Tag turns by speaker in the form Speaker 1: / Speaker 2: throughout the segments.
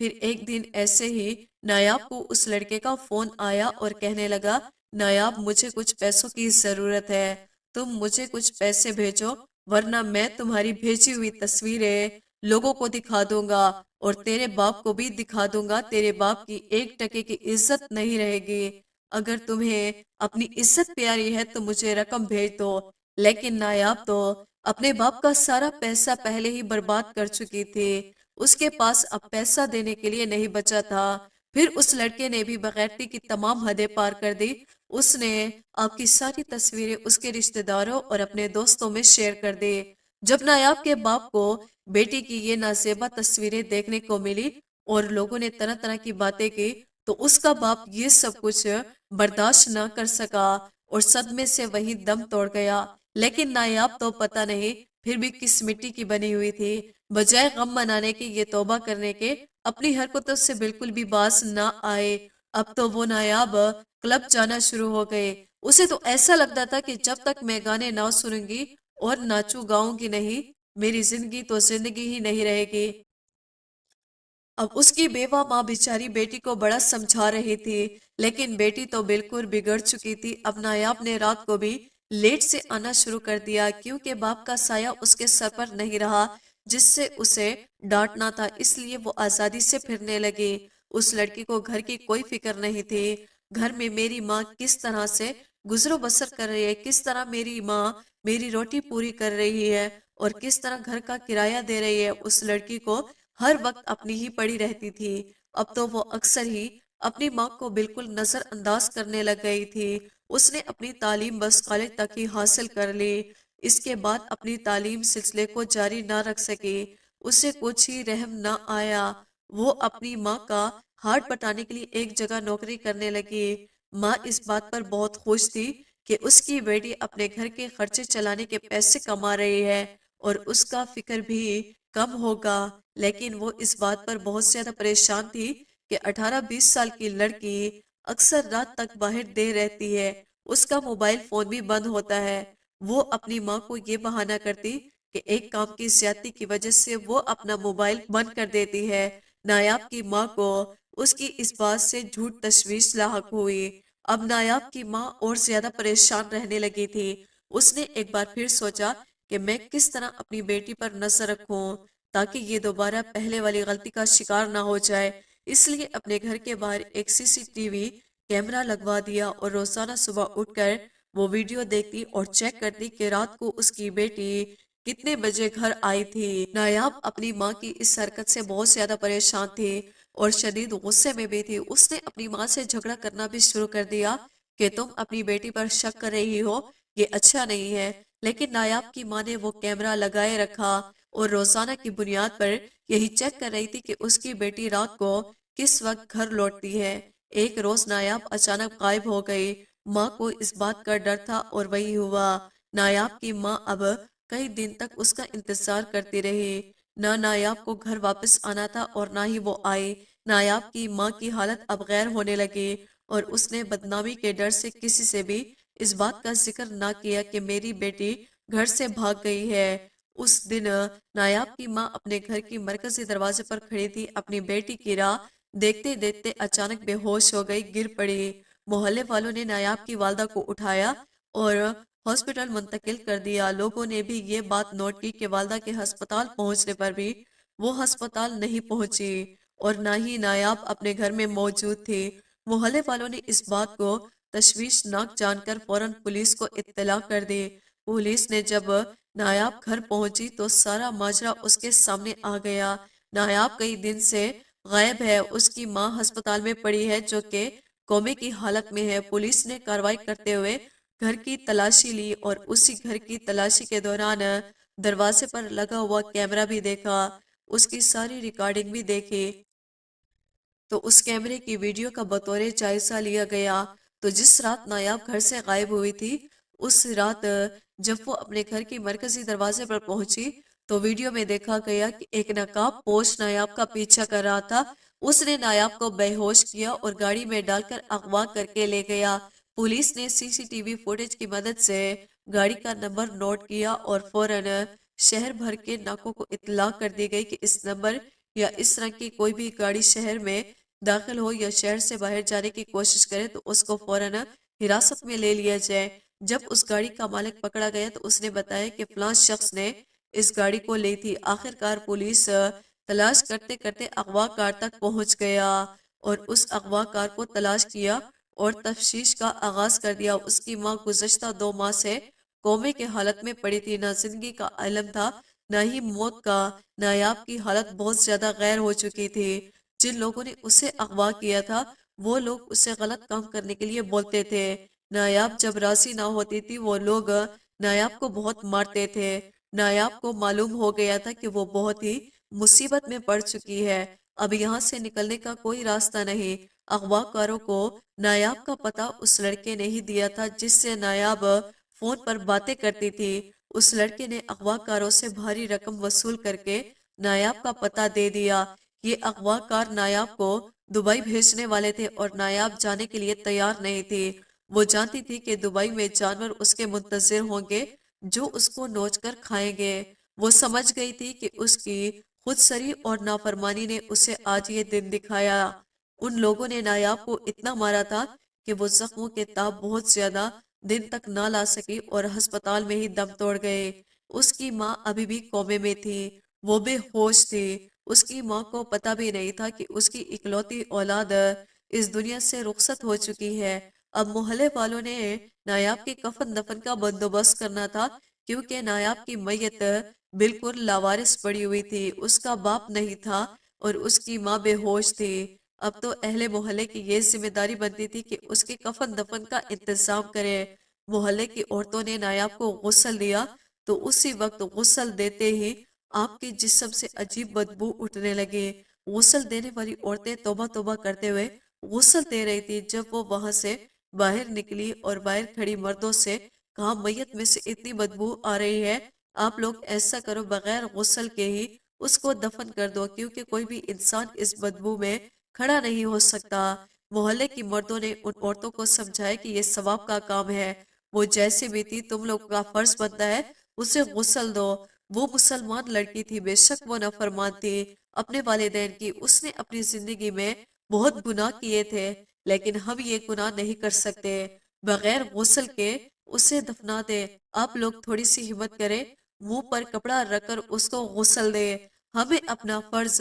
Speaker 1: پھر ایک دن ایسے ہی نایاب کو اس لڑکے کا فون آیا اور کہنے لگا، نایاب مجھے کچھ پیسوں کی ضرورت ہے، تم مجھے کچھ پیسے بھیجو ورنہ میں تمہاری بھیجی ہوئی تصویریں لوگوں کو دکھا دوں گا اور تیرے باپ کو بھی دکھا دوں گا، تیرے باپ کی 1 ٹکے کی عزت نہیں رہے گی۔ اگر تمہیں اپنی عزت پیاری ہے تو مجھے رقم بھیج دو۔ لیکن نایاب تو اپنے باپ کا سارا پیسہ پہلے ہی برباد کر چکی تھی، اس کے پاس اب پیسہ دینے کے لیے نہیں بچا تھا۔ پھر اس لڑکے نے بھی بغیرتی کی تمام حدیں پار کر دی، اس نے آپ کی ساری تصویریں اس کے رشتہ داروں اور اپنے دوستوں میں شیئر کر دی۔ جب نایاب کے باپ کو بیٹی کی یہ نازیبا تصویریں دیکھنے کو ملی اور لوگوں نے طرح طرح کی باتیں کی تو اس کا باپ یہ سب کچھ برداشت نہ کر سکا اور صدمے سے وہیں دم توڑ گیا۔ لیکن نایاب تو پتہ نہیں پھر بھی کس مٹی کی بنی ہوئی تھی، بجائے غم منانے کے یہ توبہ کرنے کے اپنی حرکتوں سے بالکل بھی باز نہ آئے۔ اب تو وہ نایاب کلب جانا شروع ہو گئے، اسے تو ایسا لگتا تھا کہ جب تک میں گانے نہ سنوں گی اور ناچوں گاؤں گی نہیں، میری زندگی تو زندگی ہی نہیں رہے گی۔ اب اس کی بیوہ ماں بیچاری بیٹی کو بڑا سمجھا رہی تھی، لیکن بیٹی تو بالکل بگڑ چکی تھی۔ اب نایاب نے رات کو بھی لیٹ سے آنا شروع کر دیا کیونکہ باپ کا سایہ اس کے سر پر نہیں رہا جس سے اسے ڈانٹنا تھا، اس لیے وہ آزادی سے پھرنے لگی۔ اس لڑکی کو گھر کی کوئی فکر نہیں تھی، گھر میں میری ماں کس طرح سے گزر و بسر کر رہی ہے، کس طرح میری ماں میری روٹی پوری کر رہی ہے اور کس طرح گھر کا کرایہ دے رہی ہے، اس لڑکی کو ہر وقت اپنی ہی پڑی رہتی تھی۔ اب تو وہ اکثر ہی اپنی ماں کو بالکل نظر انداز کرنے لگ گئی تھی۔ اس نے اپنی تعلیم بس کالج تک ہی حاصل کر لی، اس کے بعد اپنی تعلیم سلسلے کو جاری نہ رکھ سکی، اسے کچھ ہی رحم نہ آیا۔ وہ اپنی ماں کا ہاتھ بٹانے کے لیے ایک جگہ نوکری کرنے لگی۔ ماں اس بات پر بہت خوش تھی کہ اس کی بیٹی اپنے گھر کے خرچے چلانے کے پیسے کما رہی ہے اور اس کا فکر بھی کم ہوگا، لیکن وہ اس بات پر بہت زیادہ پریشان تھی کہ 18-20 سال کی لڑکی اکثر رات تک باہر دیر رہتی ہے، اس کا موبائل فون بھی بند ہوتا ہے۔ وہ اپنی ماں کو یہ بہانہ کرتی کہ ایک کام کی زیادتی کی وجہ سے وہ اپنا موبائل بند کر دیتی ہے۔ نایاب کی ماں کو اس کی اس بات سے جھوٹ تشویش لاحق ہوئی۔ اب نایاب کی ماں اور زیادہ پریشان رہنے لگی تھی۔ اس نے ایک بار پھر سوچا کہ میں کس طرح اپنی بیٹی پر نظر رکھوں تاکہ یہ دوبارہ پہلے والی غلطی کا شکار نہ ہو جائے، اس لیے اپنے گھر کے باہر ایک CCTV کیمرہ لگوا دیا اور روزانہ صبح اٹھ کر وہ ویڈیو دیکھتی اور چیک کرتی کہ رات کو اس کی بیٹی کتنے بجے گھر آئی تھی۔ نایاب اپنی ماں کی اس حرکت سے بہت زیادہ پریشان تھی اور شدید غصے میں بھی تھی۔ اس نے اپنی ماں سے جھگڑا کرنا بھی شروع کر دیا کہ تم اپنی بیٹی پر شک کر رہی ہو، یہ اچھا نہیں ہے۔ لیکن نایاب کی ماں نے وہ کیمرہ لگائے رکھا اور روزانہ کی بنیاد پر یہی چیک کر رہی تھی کہ اس کی بیٹی رات کو کس وقت گھر لوٹتی ہے۔ ایک روز نایاب اچانک غائب ہو گئی، ماں کو اس بات کا ڈر تھا اور وہی ہوا۔ نایاب کی ماں اب کئی دن تک اس کا انتظار کرتی رہی، نہ نایاب کو گھر واپس آنا تھا اور نہ ہی وہ آئی۔ نایاب کی ماں کی حالت اب غیر ہونے لگی اور اس نے بدنامی کے ڈر سے کسی سے بھی اس بات کا ذکر نہ کیا کہ میری بیٹی گھر سے بھاگ گئی ہے۔ اس دن نایاب کی ماں اپنے گھر کی مرکزی دروازے پر کھڑی تھی، اپنی بیٹی کی راہ دیکھتے دیکھتے اچانک بے ہوش ہو گئی، گر پڑی۔ محلے والوں نے نایاب کی والدہ کو اٹھایا اور ہاسپٹل منتقل کر دیا۔ لوگوں نے بھی یہ بات نوٹ کی کہ والدہ کے ہسپتال پہنچنے پر بھی وہ ہسپتال نہیں پہنچی اور نہ ہی نایاب اپنے گھر میں موجود تھی۔ محلے والوں نے اس بات کو تشویشناک جان کر فوراً پولیس کو اطلاع کر دی۔ پولیس نے جب نایاب گھر پہنچی تو سارا ماجرا اس کے سامنے آ گیا۔ نایاب کئی دن سے غائب ہے، اس کی ماں ہسپتال میں پڑی ہے جو کہ کومے کی حالت میں ہے۔ پولیس نے کارروائی کرتے ہوئے گھر کی تلاشی لی اور اسی گھر کی تلاشی کے دوران دروازے پر لگا ہوا کیمرہ بھی دیکھا، اس کی ساری ریکارڈنگ بھی دیکھی تو اس کیمرے کی ویڈیو کا بطور جائزہ لیا گیا۔ تو جس رات نایاب گھر سے غائب ہوئی تھی، اس رات جب وہ اپنے گھر کی مرکزی دروازے پر پہنچی تو ویڈیو میں دیکھا گیا کہ ایک نقاب پوش نایاب کا پیچھا کر رہا تھا۔ اس نے نایاب کو بے ہوش کیا اور گاڑی میں ڈال کر اغوا کر کے لے گیا۔ پولیس نے CCTV فوٹیج کی مدد سے گاڑی کا نمبر نوٹ کیا اور فوراً شہر بھر کے ناکوں کو اطلاع کر دی گئی کہ اس نمبر یا اس طرح کی کوئی بھی گاڑی شہر میں داخل ہو یا شہر سے باہر جانے کی کوشش کرے تو اس کو فوراً حراست میں لے لیا جائے۔ جب اس گاڑی کا مالک پکڑا گیا تو اس نے بتایا کہ فلاں شخص نے اس گاڑی کو لی تھی۔ آخر کار پولیس تلاش کرتے کرتے اغوا کار تک پہنچ گیا اور اس اغوا کار کو تلاش کیا اور تفتیش کا آغاز کر دیا۔ اس کی ماں گزشتہ 2 ماہ سے کومے کے حالت میں پڑی تھی، نہ زندگی کا علم تھا نہ ہی موت کا۔ نایاب کی حالت بہت زیادہ غیر ہو چکی تھی۔ جن لوگوں نے اسے اغوا کیا تھا وہ لوگ اسے غلط کام کرنے کے لیے بولتے تھے۔ نایاب جب راضی نہ ہوتی تھی وہ لوگ نایاب کو بہت مارتے تھے۔ نایاب کو معلوم ہو گیا تھا کہ وہ بہت ہی مصیبت میں پڑ چکی ہے، اب یہاں سے نکلنے کا کوئی راستہ نہیں۔ اغوا کاروں کو نایاب کا پتہ اس لڑکے نے ہی دیا تھا جس سے نایاب فون پر باتیں کرتی تھی۔ اس لڑکے نے اغوا کاروں سے بھاری رقم وصول کر کے نایاب کا پتہ دے دیا۔ یہ اغوا کار نایاب کو دبئی بھیجنے والے تھے اور نایاب جانے کے لیے تیار نہیں تھی۔ وہ جانتی تھی کہ دبئی میں جانور اس کے منتظر ہوں گے جو اس کو نوچ کر کھائیں گے۔ وہ سمجھ گئی تھی کہ اس کی خود سری اور نافرمانی نے اسے آج یہ دن دکھایا۔ ان لوگوں نے نایاب کو اتنا مارا تھا کہ وہ زخموں کے تاب بہت زیادہ دن تک نہ لا سکی اور ہسپتال میں ہی دم توڑ گئے۔ اس کی ماں ابھی بھی کومے میں تھی، وہ بے ہوش تھی۔ اس کی ماں کو پتہ بھی نہیں تھا کہ اس کی اکلوتی اولاد اس دنیا سے رخصت ہو چکی ہے۔ اب محلے والوں نے نایاب کے کفن دفن کا بندوبست کرنا تھا کیونکہ نایاب کی میت بالکل لاوارث پڑی ہوئی تھی، اس کا باپ نہیں تھا اور اس کی ماں بے ہوش تھی۔ اب تو اہل محلے کی یہ ذمہ داری بنتی تھی کہ اس کے کفن دفن کا انتظام کرے۔ محلے کی عورتوں نے نایاب کو غسل دیا تو اسی وقت غسل دیتے ہی آپ کے جسم سے عجیب بدبو اٹھنے لگی۔ غسل دینے والی عورتیں توبہ توبہ کرتے ہوئے غسل دے رہی تھی جب وہ وہاں سے باہر نکلی اور باہر کھڑی مردوں سے کہا میت میں سے اتنی بدبو آ رہی ہے، آپ لوگ ایسا کرو بغیر غسل کے ہی اس کو دفن کر دو کیونکہ کوئی بھی انسان اس بدبو میں کھڑا نہیں ہو سکتا۔ محلے کی مردوں نے ان عورتوں کو سمجھایا کہ یہ ثواب کا کام ہے، وہ جیسے بھی تھی تم لوگ کا فرض بنتا ہے اسے غسل دو۔ وہ مسلمان لڑکی تھی، بے شک وہ نافرمان تھی اپنے والدین کی، اس نے اپنی زندگی میں بہت گناہ کیے تھے لیکن ہم یہ گناہ نہیں کر سکتے۔ بغیر غسل کے اسے دفنا دے۔ آپ لوگ تھوڑی سی ہمت کریں، منہ پر کپڑا رکھ کر اس کو غسل دے۔ ہمیں اپنا فرض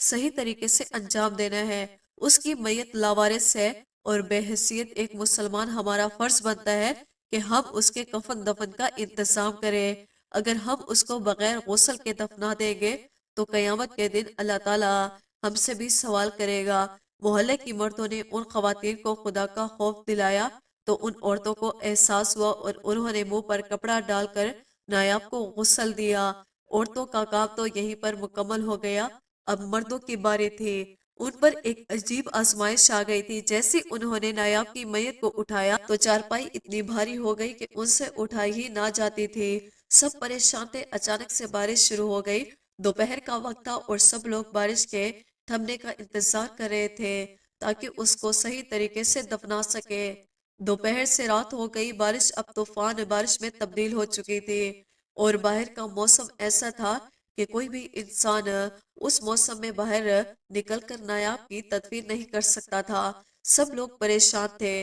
Speaker 1: صحیح طریقے سے انجام دینا ہے۔ اس کی میت لاوارث ہے اور بے حیثیت ایک مسلمان ہمارا فرض بنتا ہے کہ ہم اس کے کفن دفن کا انتظام کریں۔ اگر ہم اس کو بغیر غسل کے دفنا دیں گے تو قیامت کے دن اللہ تعالیٰ ہم سے بھی سوال کرے گا۔ محلے کی مردوں نے ان خواتین کو خدا کا خوف دلایا تو ان عورتوں کو احساس ہوا اور انہوں نے منہ پر کپڑا ڈال کر نایاب کو غسل دیا۔ عورتوں کا کام تو یہیں پر مکمل ہو گیا، اب مردوں کی باری تھی۔ ان پر ایک عجیب آزمائش آ گئی تھی۔ جیسے انہوں نے نایاب کی میت کو اٹھایا تو چارپائی اتنی بھاری ہو گئی کہ ان سے اٹھائی ہی نہ جاتی تھی۔ سب پریشان تھے۔ اچانک سے بارش شروع ہو گئی۔ دوپہر کا وقت تھا اور سب لوگ بارش کے تھمنے کا انتظار کر رہے تھے تاکہ اس کو صحیح طریقے سے دفنا سکے۔ دوپہر سے رات ہو گئی، بارش اب طوفان بارش میں تبدیل ہو چکی تھی اور باہر کا موسم ایسا تھا کہ کوئی بھی انسان اس موسم میں باہر نکل کر نایاب کی تدفین نہیں کر سکتا تھا۔ سب لوگ پریشان تھے۔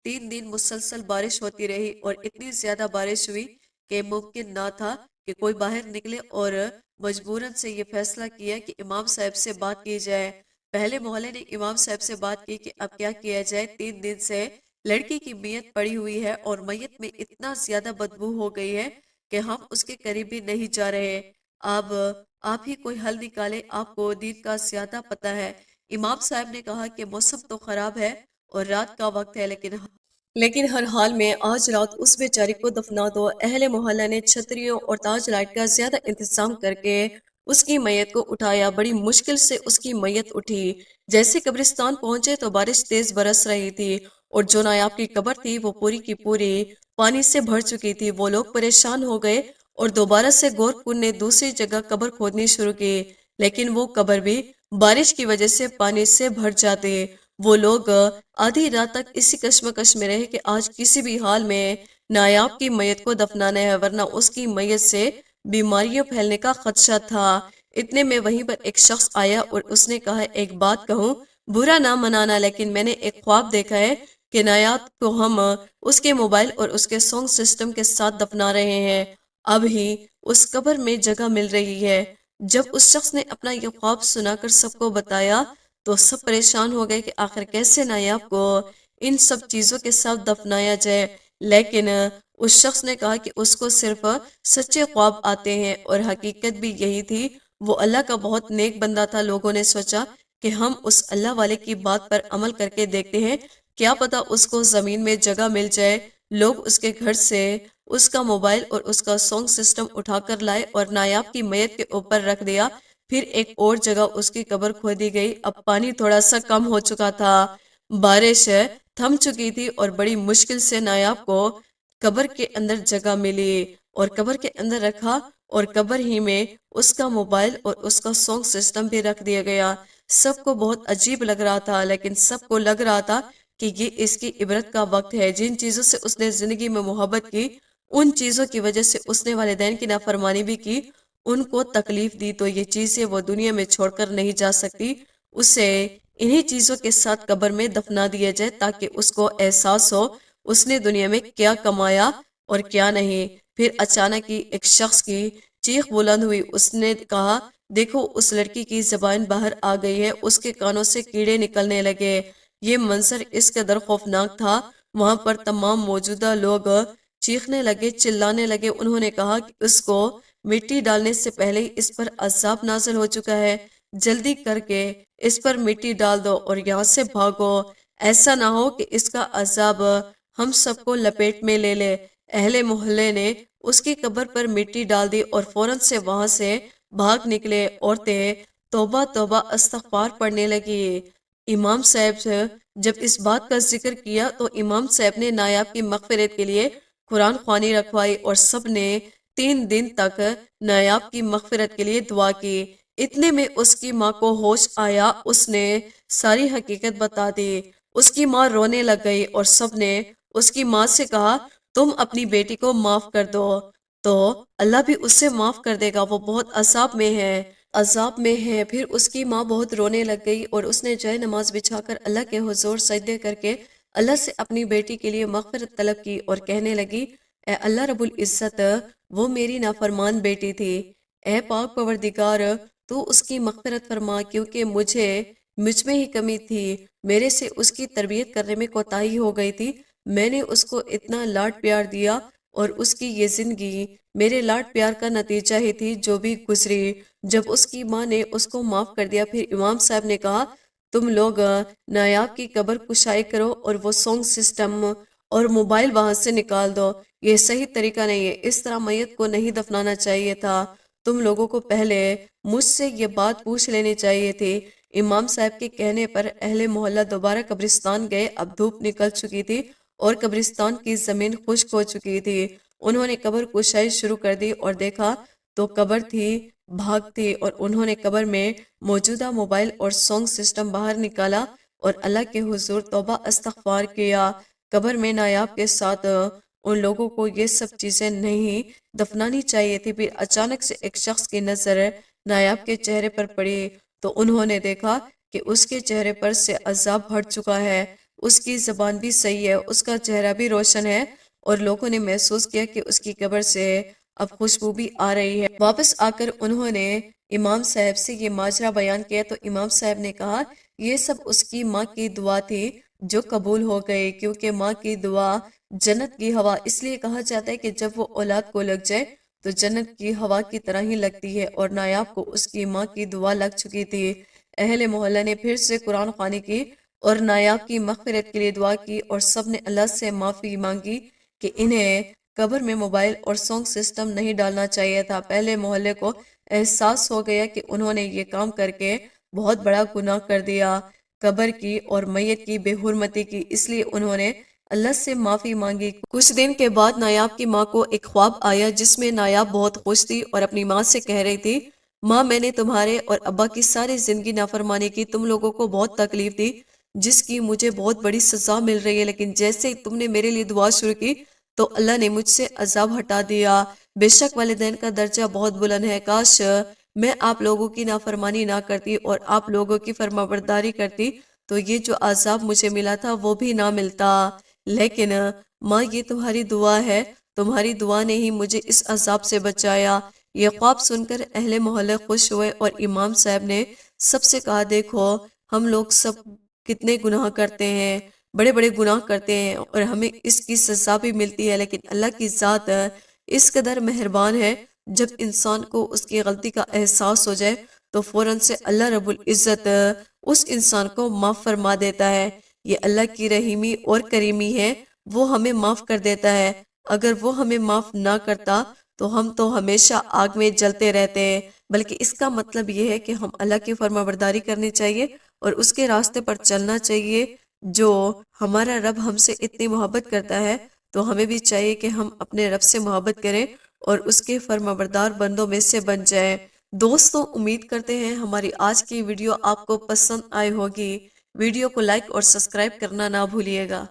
Speaker 1: 3 دن مسلسل بارش ہوتی رہی اور اتنی زیادہ بارش ہوئی کہ ممکن نہ تھا کہ کوئی باہر نکلے اور مجبوراً سے یہ فیصلہ کیا کہ امام صاحب سے بات کی جائے۔ پہلے محلے نے امام صاحب سے بات کی کہ اب کیا کیا جائے، 3 دن سے لڑکی کی میت پڑی ہوئی ہے اور میت میں اتنا زیادہ بدبو ہو گئی ہے کہ ہم اس کے قریب بھی نہیں جا رہے۔ اب آپ ہی کوئی حل نکالے، آپ کو دین کا زیادہ پتہ ہے۔ امام صاحب نے کہا کہ موسم تو خراب ہے اور رات کا وقت ہے لیکن ہر حال میں آج رات اس بیچاری کو دفنا دو۔ اہل محلہ نے چھتریوں اور تاج لائٹ کا زیادہ انتظام کر کے اس کی میت کو اٹھایا۔ بڑی مشکل سے اس کی میت اٹھی۔ جیسے قبرستان پہنچے تو بارش تیز برس رہی تھی اور جو نایاب کی قبر تھی وہ پوری کی پوری پانی سے بھر چکی تھی۔ وہ لوگ پریشان ہو گئے اور دوبارہ سے گورکھپور نے دوسری جگہ قبر کھودنی شروع کی لیکن وہ قبر بھی بارش کی وجہ سے پانی سے بھر جاتے۔ وہ لوگ آدھی رات تک اسی کشمکش میں رہے کہ آج کسی بھی حال میں نایاب کی میت کو دفنانا ہے ورنہ اس کی میت سے بیماریاں پھیلنے کا خدشہ تھا۔ اتنے میں وہیں پر ایک شخص آیا اور اس نے کہا ایک بات کہوں، برا نہ منانا، لیکن میں نے ایک خواب دیکھا ہے کہ نایاب کو ہم اس کے موبائل اور اس کے سانگ سسٹم کے ساتھ دفنا رہے ہیں، اب ہی اس قبر میں جگہ مل رہی ہے۔ جب اس شخص نے اپنا یہ خواب سنا کر سب کو بتایا تو سب پریشان ہو گئے کہ آخر کیسے نایاب کو ان سب چیزوں کے ساتھ دفنایا جائے، لیکن اس شخص نے کہا کہ اس کو صرف سچے خواب آتے ہیں، اور حقیقت بھی یہی تھی۔ وہ اللہ کا بہت نیک بندہ تھا۔ لوگوں نے سوچا کہ ہم اس اللہ والے کی بات پر عمل کر کے دیکھتے ہیں، کیا پتا اس کو زمین میں جگہ مل جائے۔ لوگ اس کے گھر سے اس کا موبائل اور اس کا سانگ سسٹم اٹھا کر لائے اور نایاب کی میت کے اوپر رکھ دیا۔ پھر ایک اور جگہ اس کی قبر کھودی گئی۔ اب پانی تھوڑا سا کم ہو چکا تھا، بارش تھم چکی تھی اور بڑی مشکل سے نایاب کو قبر کے اندر جگہ ملی اور قبر کے اندر رکھا، اور قبر ہی میں اس کا موبائل اور اس کا سانگ سسٹم بھی رکھ دیا گیا۔ سب کو بہت عجیب لگ رہا تھا، لیکن سب کو لگ رہا تھا کہ یہ اس کی عبرت کا وقت ہے۔ جن چیزوں سے اس نے زندگی میں محبت کی، ان چیزوں کی وجہ سے اس نے والدین کی نافرمانی بھی کی، ان کو تکلیف دی، تو یہ چیزیں وہ دنیا میں چھوڑ کر نہیں جا سکتی۔ اسے انہی چیزوں کے ساتھ قبر میں دفنا دیا جائے تاکہ اس کو احساس ہو اس نے دنیا میں کیا کمایا اور کیا نہیں۔ پھر اچانک ہی ایک شخص کی چیخ بلند ہوئی۔ اس نے کہا، دیکھو اس لڑکی کی زبان باہر آ گئی ہے، اس کے کانوں سے کیڑے نکلنے لگے۔ یہ منظر اس قدر خوفناک تھا، وہاں پر تمام موجودہ لوگ چیخنے لگے، چلانے لگے۔ انہوں نے کہا کہ اس کو مٹی ڈالنے سے پہلے ہی اس پر عذاب نازل ہو چکا ہے، جلدی کر کے اس پر مٹی ڈال دو اور یہاں سے بھاگو، ایسا نہ ہو کہ اس کا عذاب ہم سب کو لپیٹ میں لے لے۔ اہل محلے نے اس کی قبر پر مٹی ڈال دی اور فوراً سے وہاں سے بھاگ نکلے۔ عورتیں توبہ توبہ استغفار پڑھنے لگی۔ امام صاحب جب اس بات کا ذکر کیا تو امام صاحب نے نایاب کی مغفرت کے لیے قرآن خوانی رکھوائی اور سب نے 3 دن تک نایاب کی مغفرت کے لیے دعا کی۔ اتنے میں اس کی ماں کو ہوش آیا، اس نے ساری حقیقت بتا دی۔ اس کی ماں رونے لگ گئی اور سب نے اس کی ماں سے کہا، تم اپنی بیٹی کو معاف کر دو تو اللہ بھی اس سے معاف کر دے گا، وہ بہت عذاب میں ہے۔ پھر اس کی ماں بہت رونے لگ گئی اور اس نے جائے نماز بچھا کر اللہ کے حضور سجدے کر کے اللہ سے اپنی بیٹی کے لیے مغفرت طلب کی اور کہنے لگی، اے اللہ رب العزت، وہ میری نافرمان بیٹی تھی، اے پاک پروردگار تو اس کی مغفرت فرما، کیونکہ مجھ میں ہی کمی تھی، میرے سے اس کی تربیت کرنے میں کوتاہی ہو گئی تھی، میں نے اس کو اتنا لاڈ پیار دیا اور اس کی یہ زندگی میرے لاڈ پیار کا نتیجہ ہی تھی جو بھی گزری۔ جب اس کی ماں نے اس کو معاف کر دیا، پھر امام صاحب نے کہا، تم لوگ نایاب کی قبر کشائی کرو اور وہ سانگ سسٹم اور موبائل وہاں سے نکال دو، یہ صحیح طریقہ نہیں ہے، اس طرح میت کو نہیں دفنانا چاہیے تھا، تم لوگوں کو پہلے مجھ سے یہ بات پوچھ لینی چاہیے تھی۔ امام صاحب کے کہنے پر اہل محلہ دوبارہ قبرستان گئے۔ اب دھوپ نکل چکی تھی اور قبرستان کی زمین خشک ہو چکی تھی۔ انہوں نے قبر کشائی شروع کر دی اور دیکھا تو قبر تھی، بھاگ تھی، اور انہوں نے قبر میں موجودہ موبائل اور سانگ سسٹم باہر نکالا اور اللہ کے حضور توبہ استغفار کیا۔ قبر میں نایاب کے ساتھ ان لوگوں کو یہ سب چیزیں نہیں دفنانی چاہیے تھی۔ پھر اچانک سے ایک شخص کی نظر نایاب کے چہرے پر پڑی تو انہوں نے دیکھا کہ اس کے چہرے پر سے عذاب ہٹ چکا ہے، اس کی زبان بھی صحیح ہے، اس کا چہرہ بھی روشن ہے، اور لوگوں نے محسوس کیا کہ اس کی قبر سے اب خوشبو بھی آ رہی ہے۔ واپس آ کر انہوں نے امام صاحب سے یہ ماجرا بیان کیا تو امام صاحب نے کہا، یہ سب اس کی ماں کی دعا تھی جو قبول ہو گئی، کیونکہ ماں کی دعا جنت کی ہوا، اس لیے کہا جاتا ہے کہ جب وہ اولاد کو لگ جائے تو جنت کی ہوا کی طرح ہی لگتی ہے، اور نایاب کو اس کی ماں کی دعا لگ چکی تھی۔ اہل محلہ نے پھر سے قرآن خوانی کی اور نایاب کی مغفرت کے لیے دعا کی، اور سب نے اللہ سے معافی مانگی کہ انہیں قبر میں موبائل اور سانگ سسٹم نہیں ڈالنا چاہیے تھا۔ پہلے محلے کو احساس ہو گیا کہ انہوں نے یہ کام کر کے بہت بڑا گناہ کر دیا، قبر کی اور میت کی بے حرمتی کی، اس لیے انہوں نے اللہ سے معافی مانگی۔ کچھ دن کے بعد نایاب کی ماں کو ایک خواب آیا جس میں نایاب بہت خوش تھی اور اپنی ماں سے کہہ رہی تھی، ماں میں نے تمہارے اور ابا کی ساری زندگی نافرمانی کی، تم لوگوں کو بہت تکلیف دی جس کی مجھے بہت بڑی سزا مل رہی ہے، لیکن جیسے ہی تم نے میرے لیے دعا شروع کی تو اللہ نے مجھ سے عذاب ہٹا دیا۔ بے شک والدین کا درجہ بہت بلند ہے، کاش میں آپ لوگوں کی نافرمانی نہ کرتی اور آپ لوگوں کی فرمانبرداری کرتی تو یہ جو عذاب مجھے ملا تھا وہ بھی نہ ملتا۔ لیکن ماں یہ تمہاری دعا ہے، تمہاری دعا نے ہی مجھے اس عذاب سے بچایا۔ یہ خواب سن کر اہل محلے خوش ہوئے اور امام صاحب نے سب سے کہا، دیکھو ہم لوگ سب کتنے گناہ کرتے ہیں، بڑے بڑے گناہ کرتے ہیں اور ہمیں اس کی سزا بھی ملتی ہے، لیکن اللہ کی ذات اس قدر مہربان ہے، جب انسان کو اس کی غلطی کا احساس ہو جائے تو فوراً سے اللہ رب العزت اس انسان کو معاف فرما دیتا ہے۔ یہ اللہ کی رحیمی اور کریمی ہے، وہ ہمیں معاف کر دیتا ہے۔ اگر وہ ہمیں معاف نہ کرتا تو ہم تو ہمیشہ آگ میں جلتے رہتے ہیں، بلکہ اس کا مطلب یہ ہے کہ ہم اللہ کی فرمانبرداری کرنی چاہیے اور اس کے راستے پر چلنا چاہیے۔ جو ہمارا رب ہم سے اتنی محبت کرتا ہے تو ہمیں بھی چاہیے کہ ہم اپنے رب سے محبت کریں اور اس کے فرمانبردار بندوں میں سے بن جائیں۔ دوستوں، امید کرتے ہیں ہماری آج کی ویڈیو آپ کو پسند آئی ہوگی۔ ویڈیو کو لائک اور سبسکرائب کرنا نہ بھولیے گا۔